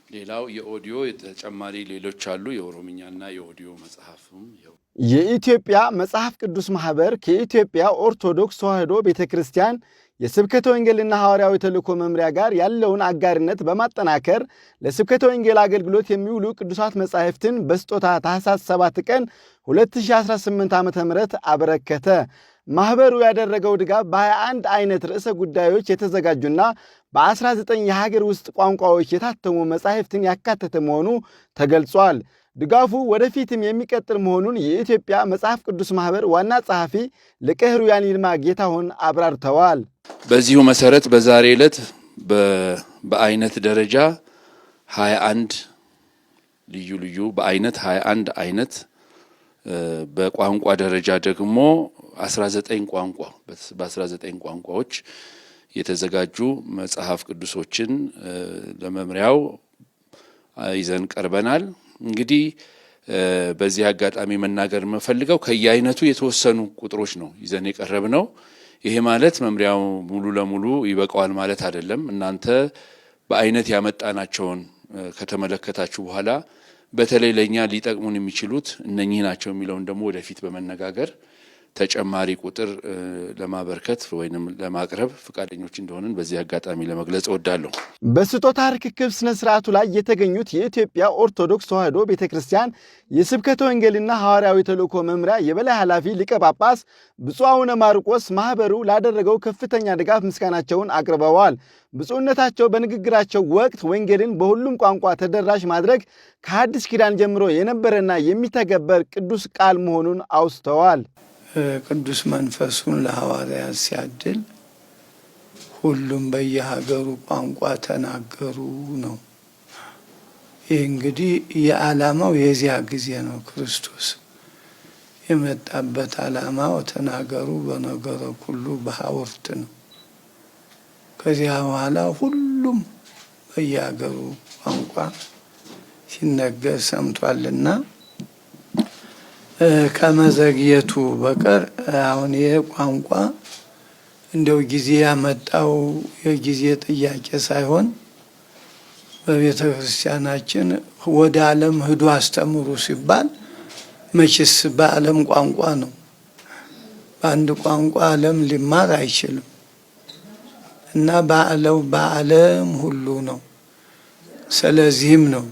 ሌላው የኦዲዮ ተጨማሪ ሌሎች አሉ። የኦሮምኛና የኦዲዮ መጽሐፍም የኢትዮጵያ መጽሐፍ ቅዱስ ማህበር ከኢትዮጵያ ኦርቶዶክስ ተዋሕዶ ቤተክርስቲያን የስብከተ ወንጌልና ሐዋርያዊ ተልእኮ መምሪያ ጋር ያለውን አጋርነት በማጠናከር ለስብከተ ወንጌል አገልግሎት የሚውሉ ቅዱሳት መጻሕፍትን በስጦታ ታኅሳስ 7 ቀን 2018 ዓ.ም አበረከተ። ማህበሩ ያደረገው ድጋፍ በ21 አይነት ርዕሰ ጉዳዮች የተዘጋጁና በ19 የሀገር ውስጥ ቋንቋዎች የታተሙ መጻሕፍትን ያካተተ መሆኑ ተገልጿል። ድጋፉ ወደፊትም የሚቀጥል መሆኑን የኢትዮጵያ መጽሐፍ ቅዱስ ማህበር ዋና ጸሐፊ ሊቀ ኅሩያን ይልማ ጌታሁን አብራርተዋል። በዚሁ መሰረት በዛሬ ዕለት በአይነት ደረጃ 21 ልዩ በአይነት 21 አይነት በቋንቋ ደረጃ ደግሞ 19 ቋንቋ በ19 ቋንቋዎች የተዘጋጁ መጽሐፍ ቅዱሶችን ለመምሪያው ይዘን ቀርበናል። እንግዲህ በዚህ አጋጣሚ መናገር የምፈልገው ከየአይነቱ የተወሰኑ ቁጥሮች ነው ይዘን የቀረብነው። ይሄ ማለት መምሪያው ሙሉ ለሙሉ ይበቃዋል ማለት አይደለም። እናንተ በአይነት ያመጣናቸውን ከተመለከታችሁ በኋላ በተለይ ለኛ ሊጠቅሙን የሚችሉት እነኚህ ናቸው የሚለውን ደግሞ ወደፊት በመነጋገር ተጨማሪ ቁጥር ለማበርከት ወይንም ለማቅረብ ፈቃደኞች እንደሆነን በዚህ አጋጣሚ ለመግለጽ እወዳለሁ። በስጦታ ርክክብ ስነ ስርዓቱ ላይ የተገኙት የኢትዮጵያ ኦርቶዶክስ ተዋሕዶ ቤተክርስቲያን የስብከተ ወንጌልና ሐዋርያዊ ተልእኮ መምሪያ የበላይ ኃላፊ ሊቀ ጳጳስ ብፁዕ አቡነ ማርቆስ ማህበሩ ላደረገው ከፍተኛ ድጋፍ ምስጋናቸውን አቅርበዋል። ብፁዕነታቸው በንግግራቸው ወቅት ወንጌልን በሁሉም ቋንቋ ተደራሽ ማድረግ ከሐዲስ ኪዳን ጀምሮ የነበረና የሚተገበር ቅዱስ ቃል መሆኑን አውስተዋል። ቅዱስ መንፈሱን ለሐዋርያት ሲያድል ሁሉም በየሀገሩ ቋንቋ ተናገሩ ነው። ይህ እንግዲህ የዓላማው የዚያ ጊዜ ነው። ክርስቶስ የመጣበት ዓላማው ተናገሩ በነገረ ሁሉ በሐውርት ነው። ከዚያ በኋላ ሁሉም በየሀገሩ ቋንቋ ሲነገር ሰምቷልና ከመዘግየቱ በቀር አሁን ይሄ ቋንቋ እንደው ጊዜ ያመጣው የጊዜ ጥያቄ ሳይሆን በቤተ ክርስቲያናችን ወደ ዓለም ሂዱ አስተምሩ ሲባል መቼስ በዓለም ቋንቋ ነው። በአንድ ቋንቋ ዓለም ሊማር አይችልም እና በዓለም ሁሉ ነው። ስለዚህም ነው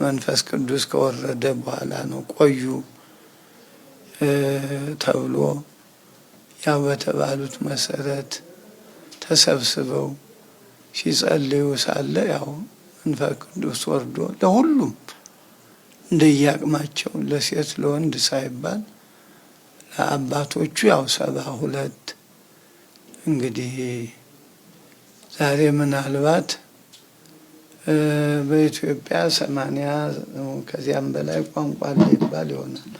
መንፈስ ቅዱስ ከወረደ በኋላ ነው ቆዩ ተብሎ ያው በተባሉት መሰረት ተሰብስበው ሲጸልዩ ሳለ ያው መንፈስ ቅዱስ ወርዶ ለሁሉም እንደየአቅማቸው ለሴት ለወንድ ሳይባል ለአባቶቹ ያው 72 እንግዲህ ዛሬ ምናልባት በኢትዮጵያ 80 ከዚያም በላይ ቋንቋ ሊባል ይሆናል።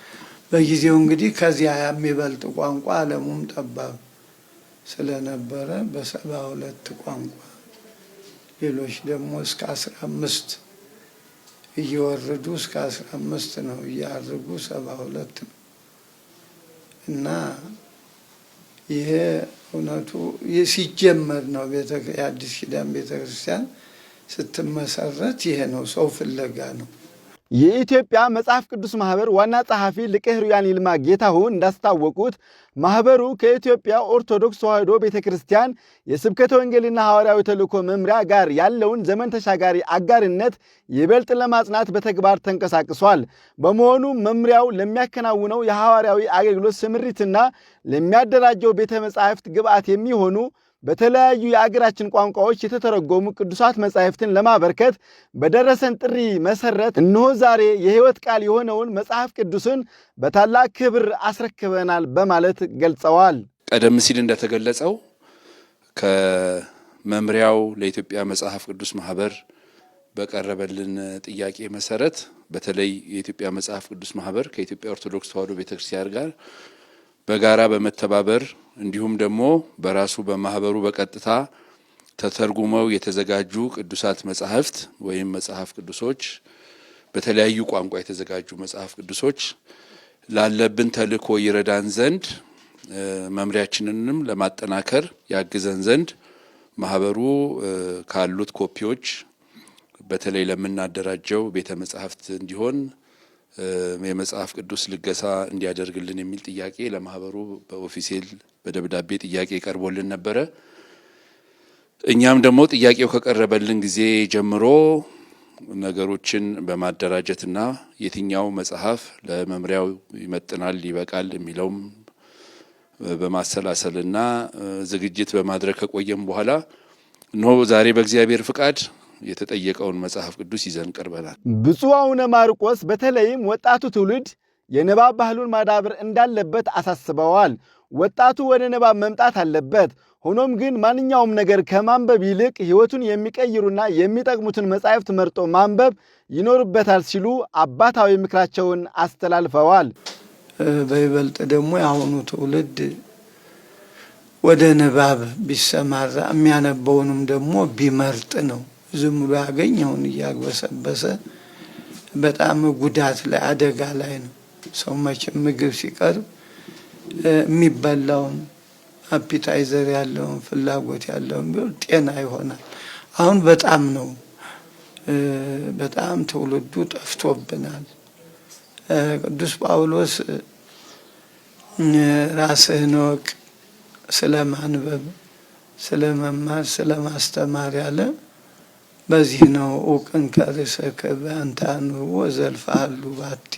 በጊዜው እንግዲህ ከዚያ የሚበልጥ ቋንቋ ዓለሙም ጠባብ ስለነበረ በ72 ቋንቋ ሌሎች ደግሞ እስከ 15 እየወረዱ እስከ 15 ነው እያደረጉ 72 ነው እና ይሄ እውነቱ ሲጀመር ነው። የአዲስ ኪዳን ቤተክርስቲያን ስትመሰረት ይሄ ነው፣ ሰው ፍለጋ ነው። የኢትዮጵያ መጽሐፍ ቅዱስ ማህበር ዋና ጸሐፊ ሊቀ ኅሩያን ይልማ ጌታሁን እንዳስታወቁት ማህበሩ ከኢትዮጵያ ኦርቶዶክስ ተዋሕዶ ቤተክርስቲያን የስብከተ ወንጌልና ሐዋርያዊ ተልእኮ መምሪያ ጋር ያለውን ዘመን ተሻጋሪ አጋርነት ይበልጥ ለማጽናት በተግባር ተንቀሳቅሷል። በመሆኑ መምሪያው ለሚያከናውነው የሐዋርያዊ አገልግሎት ስምሪትና ለሚያደራጀው ቤተ መጻሕፍት ግብዓት የሚሆኑ በተለያዩ የአገራችን ቋንቋዎች የተተረጎሙ ቅዱሳት መጻሕፍትን ለማበርከት በደረሰን ጥሪ መሰረት እነሆ ዛሬ የሕይወት ቃል የሆነውን መጽሐፍ ቅዱስን በታላቅ ክብር አስረክበናል በማለት ገልጸዋል። ቀደም ሲል እንደተገለጸው ከመምሪያው ለኢትዮጵያ መጽሐፍ ቅዱስ ማህበር በቀረበልን ጥያቄ መሰረት በተለይ የኢትዮጵያ መጽሐፍ ቅዱስ ማህበር ከኢትዮጵያ ኦርቶዶክስ ተዋሕዶ ቤተክርስቲያን ጋር በጋራ በመተባበር እንዲሁም ደግሞ በራሱ በማህበሩ በቀጥታ ተተርጉመው የተዘጋጁ ቅዱሳት መጻሕፍት ወይም መጽሐፍ ቅዱሶች በተለያዩ ቋንቋ የተዘጋጁ መጽሐፍ ቅዱሶች ላለብን ተልእኮ ይረዳን ዘንድ መምሪያችንንም ለማጠናከር ያግዘን ዘንድ ማህበሩ ካሉት ኮፒዎች በተለይ ለምናደራጀው ቤተ መጻሕፍት እንዲሆን የመጽሐፍ ቅዱስ ልገሳ እንዲያደርግልን የሚል ጥያቄ ለማህበሩ በኦፊሴል በደብዳቤ ጥያቄ ቀርቦልን ነበረ። እኛም ደግሞ ጥያቄው ከቀረበልን ጊዜ ጀምሮ ነገሮችን በማደራጀትና የትኛው መጽሐፍ ለመምሪያው ይመጥናል ይበቃል የሚለውም በማሰላሰልና ዝግጅት በማድረግ ከቆየም በኋላ ነው ዛሬ በእግዚአብሔር ፍቃድ የተጠየቀውን መጽሐፍ ቅዱስ ይዘን ቀርበናል። ብፁዕ አቡነ ማርቆስ በተለይም ወጣቱ ትውልድ የንባብ ባህሉን ማዳበር እንዳለበት አሳስበዋል። ወጣቱ ወደ ንባብ መምጣት አለበት። ሆኖም ግን ማንኛውም ነገር ከማንበብ ይልቅ ሕይወቱን የሚቀይሩና የሚጠቅሙትን መጻሕፍት መርጦ ማንበብ ይኖርበታል ሲሉ አባታዊ ምክራቸውን አስተላልፈዋል። በይበልጥ ደግሞ የአሁኑ ትውልድ ወደ ንባብ ቢሰማራ የሚያነበውንም ደግሞ ቢመርጥ ነው። ዝም ብሎ ያገኘውን እያግበሰበሰ በጣም ጉዳት ላይ አደጋ ላይ ነው። ሰው መቼም ምግብ ሲቀርብ የሚበላውን አፒታይዘር ያለውን ፍላጎት ያለውን ቢሆን ጤና ይሆናል። አሁን በጣም ትውልዱ ጠፍቶብናል። ቅዱስ ጳውሎስ ራስህን እወቅ ስለማንበብ፣ ስለመማር፣ ስለማስተማር ያለ በዚህ ነው። እውቅን ከርእስከ በአንተ አንብቦ ዘልፈሃሉ ባቲ